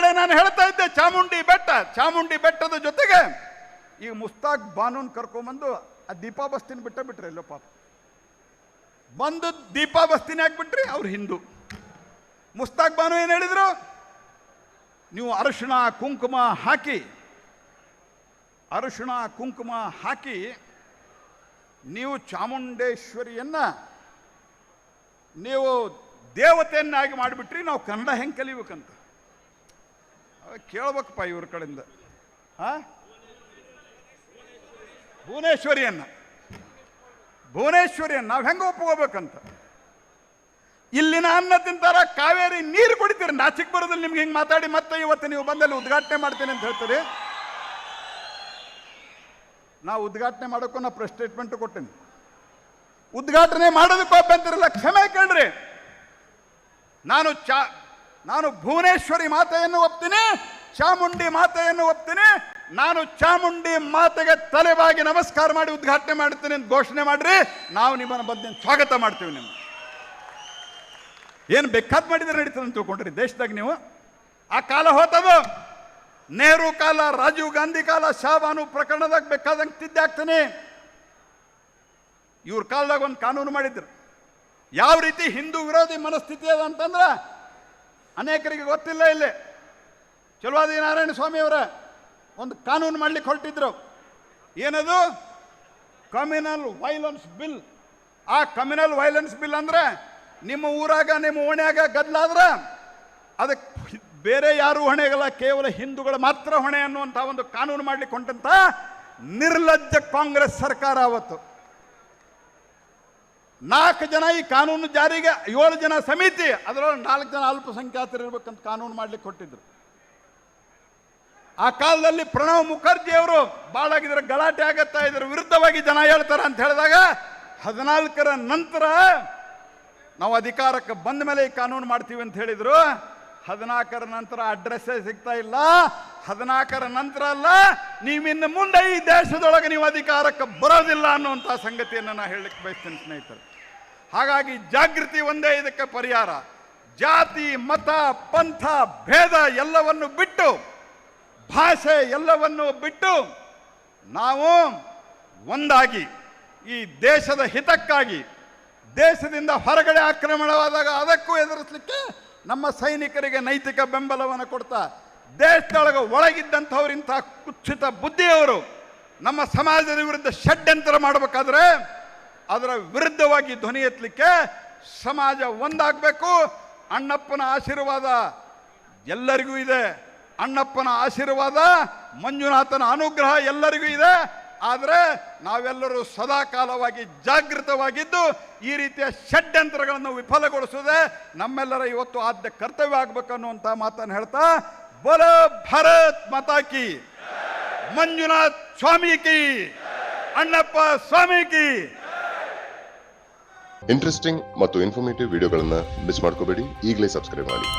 ಆಗಲೇ ನಾನು ಹೇಳ್ತಾ ಇದ್ದೆ, ಚಾಮುಂಡಿ ಬೆಟ್ಟದ ಜೊತೆಗೆ ಈಗ ಮುಸ್ತಾಕ್ ಬಾನುನ್ ಕರ್ಕೊಂಬಂದು ಆ ದೀಪಾ ಬಸ್ತಿನ ಬಿಟ್ರೆ ಎಲ್ಲೋ ಪಾಪ ಬಂದು ದೀಪಾ ಬಸ್ತಿನ ಹಾಕ್ಬಿಟ್ರಿ. ಅವ್ರು ಹಿಂದೂ. ಮುಸ್ತಾಕ್ ಬಾನು ಏನು ಹೇಳಿದ್ರು? ನೀವು ಅರಿಶಿಣ ಕುಂಕುಮ ಹಾಕಿ ನೀವು ಚಾಮುಂಡೇಶ್ವರಿಯನ್ನ ನೀವು ದೇವತೆಯನ್ನಾಗಿ ಮಾಡಿಬಿಟ್ರಿ, ನಾವು ಕನ್ನಡ ಹೆಂಗೆ ಕಲಿಬೇಕಂತ ಕೇಳ್ಬೇಕಪ್ಪ ಇವ್ರ ಕಡೆಯಿಂದ. ಭುವನೇಶ್ವರಿಯನ್ನ ನಾವು ಹೆಂಗೆ ಒಪ್ಕೋಬೇಕಂತ. ಇಲ್ಲಿನ ಅನ್ನ ತಿಂತಾರ, ಕಾವೇರಿ ನೀರು ಕುಡಿತೀರಿ. ನಾಚಿಕ್ ಬರೋದಿಲ್ಲ ನಿಮ್ಗೆ ಹಿಂಗೆ ಮಾತಾಡಿ. ಮತ್ತೆ ಇವತ್ತು ನೀವು ಬಂದಲ್ಲಿ ಉದ್ಘಾಟನೆ ಮಾಡ್ತೇನೆ ಅಂತ ಹೇಳ್ತೀರಿ. ನಾವು ಉದ್ಘಾಟನೆ ಮಾಡೋಕ್ಕೂ ನಾ ಪ್ರೆಸ್ ಸ್ಟೇಟ್ಮೆಂಟ್ ಕೊಟ್ಟೇನೆ. ಉದ್ಘಾಟನೆ ಮಾಡೋದಕ್ಕೂ ಅಭ್ಯಂತರಿಲ್ಲ, ಕ್ಷಮೆ ಕೇಳ್ರಿ. ನಾನು ಭುವನೇಶ್ವರಿ ಮಾತೆಯನ್ನು ಒಪ್ತೀನಿ, ಚಾಮುಂಡಿ ಮಾತೆಯನ್ನು ಒಪ್ತೀನಿ. ನಾನು ಚಾಮುಂಡಿ ಮಾತೆಗೆ ತಲೆಬಾಗಿ ನಮಸ್ಕಾರ ಮಾಡಿ ಉದ್ಘಾಟನೆ ಮಾಡ್ತೀನಿ ಅಂತ ಘೋಷಣೆ ಮಾಡ್ರಿ. ನಾವು ನಿಮ್ಮನ್ನು ಬಂದು ಸ್ವಾಗತ ಮಾಡ್ತೀವಿ. ನಿಮ್ಮ ಏನು ಬೇಕಾದ್ ಮಾಡಿದ್ರೆ ನಡೀತದೆ ಅಂತ ತಿಳ್ಕೊಂಡ್ರಿ ದೇಶದಾಗ ನೀವು. ಆ ಕಾಲ ಹೋತದು. ನೆಹರು ಕಾಲ, ರಾಜೀವ್ ಗಾಂಧಿ ಕಾಲ, ಶಾಬಾನು ಪ್ರಕರಣದಾಗ ಬೇಕಾದಂಗೆ ತಿದ್ದೆ ಆಗ್ತಾನೆ. ಇವ್ರ ಕಾಲದಾಗ ಒಂದು ಕಾನೂನು ಮಾಡಿದ್ರು. ಯಾವ ರೀತಿ ಹಿಂದೂ ವಿರೋಧಿ ಮನಸ್ಥಿತಿ ಅದ ಅಂತಂದ್ರೆ ಅನೇಕರಿಗೆ ಗೊತ್ತಿಲ್ಲ. ಇಲ್ಲಿ ಚಲುವಾದಿ ನಾರಾಯಣ ಸ್ವಾಮಿ ಅವರ ಒಂದು ಕಾನೂನು ಮಾಡ್ಲಿಕ್ಕೆ ಹೊರಟಿದ್ರು. ಏನದು? Communal violence bill. ಆ ಕಮ್ಯುನಲ್ ವೈಲೆನ್ಸ್ ಬಿಲ್ ಅಂದ್ರೆ ನಿಮ್ಮ ಊರಾಗ ನಿಮ್ಮ ಓಣ್ಯಾಗ ಗದ್ದಲಾದ್ರ ಅದಕ್ಕೆ ಬೇರೆ ಯಾರು ಹೊಣೆಗಲ್ಲ, ಕೇವಲ ಹಿಂದೂಗಳು ಮಾತ್ರ ಹೊಣೆ ಅನ್ನುವಂಥ ಒಂದು ಕಾನೂನು ಮಾಡ್ಲಿಕ್ಕೆ ಹೊಂಟಂತ ನಿರ್ಲಜ್ಜ ಕಾಂಗ್ರೆಸ್ ಸರ್ಕಾರ. ಅವತ್ತು 4 ಜನ ಈ ಕಾನೂನು ಜಾರಿಗೆ, 7 ಜನ ಸಮಿತಿ, ಅದರೊಳಗೆ 4 ಜನ ಅಲ್ಪಸಂಖ್ಯಾತರು ಇರ್ಬೇಕಂತ ಕಾನೂನು ಮಾಡ್ಲಿಕ್ಕೆ ಹೊಟ್ಟಿದ್ರು. ಆ ಕಾಲದಲ್ಲಿ ಪ್ರಣವ್ ಮುಖರ್ಜಿ ಅವರು ಬಾಳಾಗಿದ್ರೆ ಗಲಾಟೆ ಆಗತ್ತಾ, ಇದ್ರ ವಿರುದ್ಧವಾಗಿ ಜನ ಹೇಳ್ತಾರ ಅಂತ ಹೇಳಿದಾಗ 14ರ ನಂತರ ನಾವು ಅಧಿಕಾರಕ್ಕೆ ಬಂದ ಮೇಲೆ ಈ ಕಾನೂನು ಮಾಡ್ತೀವಿ ಅಂತ ಹೇಳಿದ್ರು. 14ರ ನಂತರ ಅಡ್ರೆಸ್ಸೇ ಸಿಗ್ತಾ ಇಲ್ಲ. 14ರ ನಂತರ ಅಲ್ಲ, ನೀವಿನ್ನು ಮುಂದೆ ಈ ದೇಶದೊಳಗೆ ನೀವು ಅಧಿಕಾರಕ್ಕೆ ಬರೋದಿಲ್ಲ ಅನ್ನುವಂಥ ಸಂಗತಿಯನ್ನು ನಾನು ಹೇಳಲಿಕ್ಕೆ ಬಯಸ್ತೇನೆ ಸ್ನೇಹಿತರೆ. ಹಾಗಾಗಿ ಜಾಗೃತಿ ಒಂದೇ ಇದಕ್ಕೆ ಪರಿಹಾರ. ಜಾತಿ, ಮತ, ಪಂಥ, ಭೇದ ಎಲ್ಲವನ್ನು ಬಿಟ್ಟು, ಭಾಷೆ ಎಲ್ಲವನ್ನು ಬಿಟ್ಟು ನಾವು ಒಂದಾಗಿ ಈ ದೇಶದ ಹಿತಕ್ಕಾಗಿ, ದೇಶದಿಂದ ಹೊರಗಡೆ ಆಕ್ರಮಣವಾದಾಗ ಅದಕ್ಕೂ ಎದುರಿಸಲಿಕ್ಕೆ ನಮ್ಮ ಸೈನಿಕರಿಗೆ ನೈತಿಕ ಬೆಂಬಲವನ್ನು ಕೊಡ್ತಾ, ದೇಶದೊಳಗೆ ಒಳಗಿದ್ದಂಥವ್ರು ಇಂಥ ಕುತ್ಸಿತ ಬುದ್ಧಿಯವರು ನಮ್ಮ ಸಮಾಜದ ವಿರುದ್ಧ ಷಡ್ಯಂತ್ರ ಮಾಡಬೇಕಾದ್ರೆ ಅದರ ವಿರುದ್ಧವಾಗಿ ಧ್ವನಿ ಎತ್ತಲಿಕ್ಕೆ ಸಮಾಜ ಒಂದಾಗಬೇಕು. ಅಣ್ಣಪ್ಪನ ಆಶೀರ್ವಾದ ಎಲ್ಲರಿಗೂ ಇದೆ. ಅಣ್ಣಪ್ಪನ ಆಶೀರ್ವಾದ, ಮಂಜುನಾಥನ ಅನುಗ್ರಹ ಎಲ್ಲರಿಗೂ ಇದೆ. ಆದರೆ ನಾವೆಲ್ಲರೂ ಸದಾ ಕಾಲವಾಗಿ ಜಾಗೃತವಾಗಿದ್ದು ಈ ರೀತಿಯ ಷಡ್ಯಂತ್ರಗಳನ್ನು ವಿಫಲಗೊಳಿಸುವುದೇ ನಮ್ಮೆಲ್ಲರ ಇವತ್ತು ಆದ್ಯ ಕರ್ತವ್ಯ ಆಗಬೇಕನ್ನುವಂಥ ಮಾತನ್ನು ಹೇಳ್ತಾ, ಬೋಲೋ ಭಾರತ್ ಮಾತಾ ಕಿ, ಮಂಜುನಾಥ್ ಸ್ವಾಮಿ ಕಿ, ಅಣ್ಣಪ್ಪ ಸ್ವಾಮಿ ಕಿ. ಇಂಟ್ರೆಸ್ಟಿಂಗ್ ಮತ್ತು ಇನ್ಫಾರ್ಮೇಟಿವ್ ವಿಡಿಯೋಗಳನ್ನ ಮಿಸ್ ಮಾಡ್ಕೋಬೇಡಿ. ಈಗಲೇ ಸಬ್ಸ್ಕ್ರೈಬ್ ಮಾಡಿ.